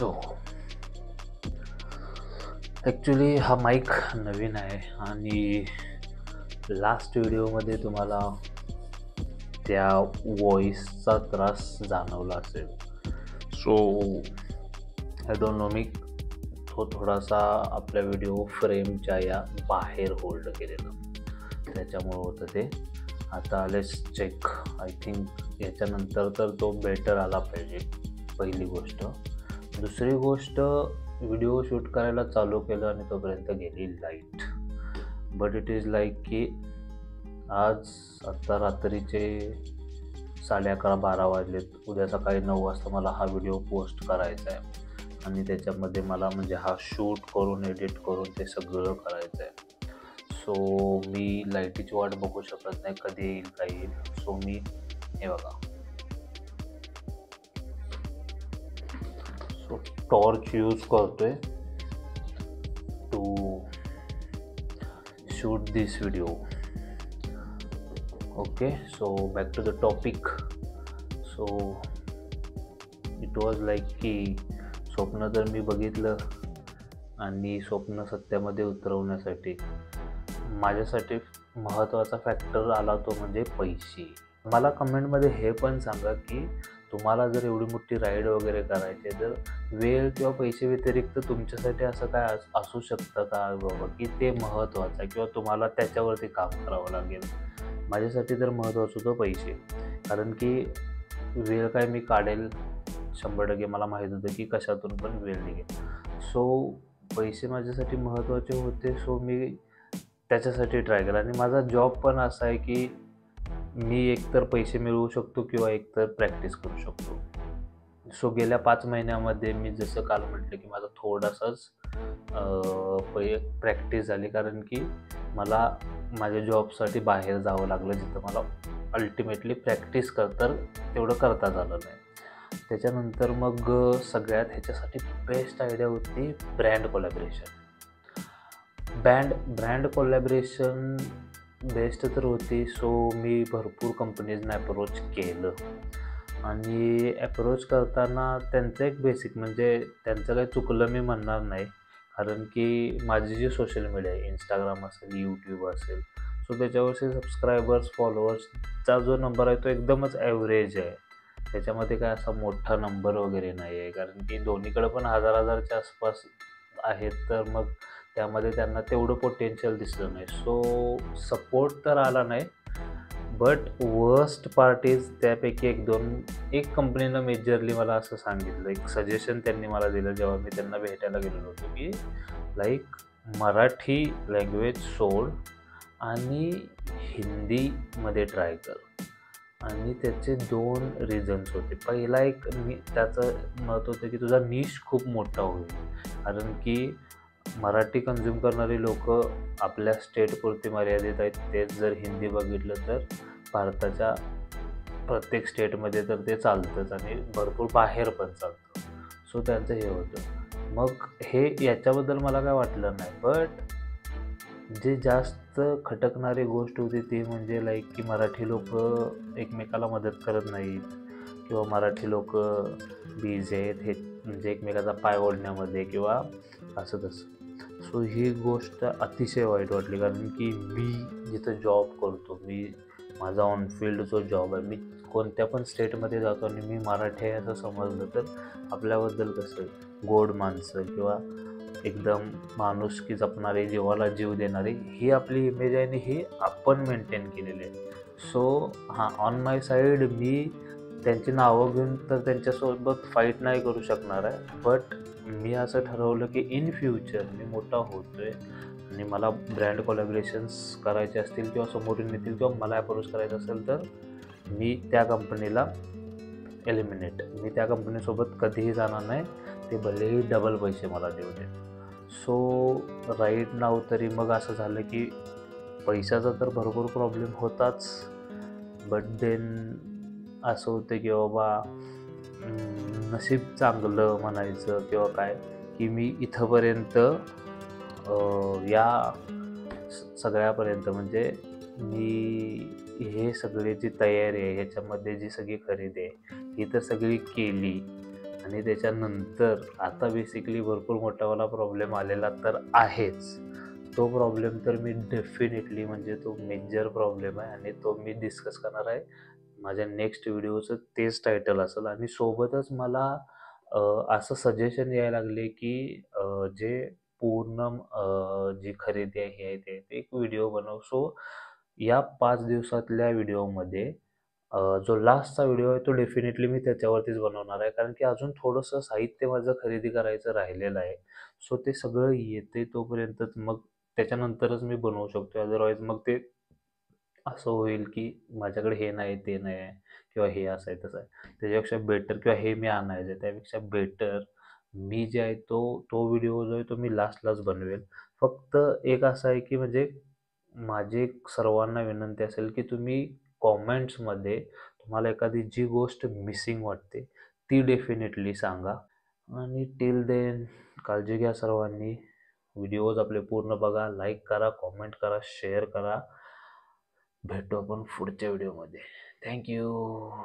So actually हा mic नवीन आहे आणि लास्ट व्हिडिओमध्ये तुम्हाला त्या व्हॉईसचा त्रास जाणवला असेल. सो आय डोंट नो, मी थोडासा आपल्या व्हिडिओ फ्रेमच्या या बाहेर होल्ड केलेलं, त्याच्यामुळं होतं ते. आता लेट्स चेक. आय थिंक याच्यानंतर तर तो बेटर आला पाहिजे, पहिली गोष्ट. दुसरी गोष्ट, व्हिडिओ शूट करायला चालू केलं आणि तोपर्यंत गेली light. But it is like की आज आत्ता रात्रीचे 11:30-12 वाजलेत. उद्या सकाळी 9 वाजता मला हा व्हिडिओ पोस्ट करायचा आहे आणि त्याच्यामध्ये मला म्हणजे हा शूट करून एडिट करून ते सगळं करायचं आहे. सो मी लाईटीची वाट बघू शकत नाही, कधी येईल काय येईल. सो मी हे बघा, सो टॉर्च यूज करतोय to shoot this video. Okay, so back to the topic. So it was like की स्वप्न तर मी बघितलं आणि स्वप्न सत्यामध्ये उतरवण्यासाठी माझ्यासाठी महत्त्वाचा फॅक्टर आला तो म्हणजे पैसे. मला कमेंटमध्ये हे पण सांगा की तुम्हाला जर एवढी मोठी राईड वगैरे करायची आहे तर वेळ किंवा पैसे व्यतिरिक्त तुमच्यासाठी असं काय असू शकतं का बाबा की ते महत्त्वाचं आहे किंवा तुम्हाला त्याच्यावरती काम करावं लागेल. माझ्यासाठी तर महत्त्वाचं होतं पैसे, कारण की वेळ काय मी काढेल 100%. मला माहीत होतं की कशातून पण वेळ निघेल. सो पैसे माझ्यासाठी महत्त्वाचे होते. सो मी त्याच्यासाठी ट्राय केला आणि माझा जॉब पण असा आहे की मी एकतर पैसे मिळवू शकतो किंवा एकतर प्रॅक्टिस करू शकतो. सो गेल्या 5 महिन्यामध्ये मी जसं काल म्हटलं की माझा थोडासाच प्रॅक्टिस झाली, कारण की मला माझ्या जॉबसाठी बाहेर जावं लागलं, जिथं मला अल्टिमेटली प्रॅक्टिस तर तेवढं करता झालं नाही. त्याच्यानंतर मग सगळ्यात ह्याच्यासाठी बेस्ट आयडिया होती brand collaboration. Brand collaboration best तर होती. सो मी भरपूर कंपनीजना अप्रोच केलं आणि अप्रोच करताना त्यांचं एक बेसिक म्हणजे त्यांचं काही चुकलं मी म्हणणार नाही, कारण की माझी जी सोशल मीडिया आहे, इंस्टाग्राम असेल, यूट्यूब असेल, सो त्याच्यावरचे सबस्क्रायबर्स फॉलोअर्सचा जो नंबर आहे तो एकदमच ॲव्हरेज आहे. त्याच्यामध्ये काय असा मोठा नंबर वगैरे नाही आहे, कारण की दोन्हीकडे पण 1000-1000च्या आसपास आहेत. तर मग त्यामध्ये त्यांना तेवढं पोटेन्शियल दिसलं नाही. सो सपोर्ट तर आला नाही. बट वर्स्ट पार्ट इज त्यापैकी एक कंपनीनं मेजरली मला असं सांगितलं, एक सजेशन त्यांनी मला दिलं जेव्हा मी त्यांना भेटायला गेलेलो होतो, की लाईक मराठी लँग्वेज सोड आणि हिंदीमध्ये ट्राय कर. आणि त्याचे 2 रिझन्स होते. पहिला एक त्याचं मत होतं की तुझा निश खूप मोठा होईल, कारण की मराठी कन्झ्युम करणारी लोक आपल्या स्टेटपुरती मर्यादित आहेत. तेच जर हिंदी बघितलं तर भारताच्या प्रत्येक स्टेटमध्ये तर ते चालतंच आणि भरपूर बाहेर पण चालतं. सो त्यांचं हे होतं. मग याच्याबद्दल मला काय वाटलं नाही. बट जे जास्त खटकणारी गोष्ट होती ती म्हणजे लाईक की मराठी लोक एकमेकाला मदत करत नाहीत किंवा मराठी लोक बिझी आहेत हे म्हणजे एकमेकाचा पाय ओढण्यामध्ये किंवा असं तसं. सो ही गोष्ट अतिशय वाईट वाटली, कारण की मी जिथं जॉब करतो, माझा ऑनफिल्ड जो जॉब आहे, मी कोणत्या पण स्टेटमध्ये जातो आणि मी मराठी आहे असं समजलं तर आपल्याबद्दल कसं गोड माणसं किंवा एकदम माणुसकी जपणारी, जीवाला जीव देणारी ही आपली इमेज आहे आणि ही आपण मेंटेन केलेली आहे. सो ऑन माय साईड मी त्यांची नावं घेऊन तर त्यांच्यासोबत फाईट नाही करू शकणार आहे. बट मी असं ठरवलं की इन फ्युचर मी मोठा होतोय आणि मला ब्रँड कोलॅबरेशन्स करायचे असतील किंवा समोरून येतील किंवा मला अप्रोच करायचं असेल तर मी त्या कंपनीला मी त्या कंपनीसोबत कधीही जाणार नाही, ते भलेही डबल पैसे मला देऊ दे. सो राईट नाव तरी मग असं झालं की पैशाचा तर भरपूर प्रॉब्लेम होताच, बट देन असं होतं की बाबा नशीब चांगलं म्हणायचं किंवा काय की मी इथंपर्यंत या सगळ्यापर्यंत म्हणजे मी हे सगळी जी तयारी आहे ह्याच्यामध्ये जी सगळी खरेदी आहे ही तर सगळी केली. आणि त्याच्यानंतर आता बेसिकली भरपूर मोठावाला प्रॉब्लेम आलेला तर आहेच. तो प्रॉब्लेम तर मी डेफिनेटली म्हणजे तो मेजर प्रॉब्लेम आहे आणि तो मी डिस्कस करणार आहे माझ्या नेक्स्ट व्हिडिओचं. तेच टायटल असेल आणि सोबतच मला असं सजेशन यायला लागले की जे पूर्ण जी खरेदी आहे हे आहे ते एक व्हिडिओ बनव. सो या 5 दिवसातल्या व्हिडिओमध्ये जो लास्टचा व्हिडिओ आहे तो डेफिनेटली मी त्याच्यावरतीच बनवणार आहे, कारण की अजून थोडंसं साहित्य माझं खरेदी करायचं राहिलेलं आहे. सो ते सगळं येते तोपर्यंतच मग त्याच्यानंतरच मी बनवू शकतो. अदरवाईज मग ते असं होईल की माझ्याकडे हे नाही, ते नाही आहे किंवा हे असं आहे, तसं आहे. त्याच्यापेक्षा बेटर किंवा हे मी आणायचं आहे, त्यापेक्षा बेटर मी जे आहे तो व्हिडिओ जो आहे तो मी लास्टलाच बनवेल. फक्त एक असं आहे की म्हणजे माझी एक सर्वांना विनंती असेल की तुम्ही कॉमेंट्समध्ये तुम्हाला एखादी जी गोष्ट मिसिंग वाटते ती डेफिनेटली सांगा. आणि टिल देन काळजी घ्या सर्वांनी. व्हिडिओज आपले पूर्ण बघा, लाईक करा, कॉमेंट करा, शेअर करा. भेटू आपण पुढच्या व्हिडिओमध्ये. थँक्यू.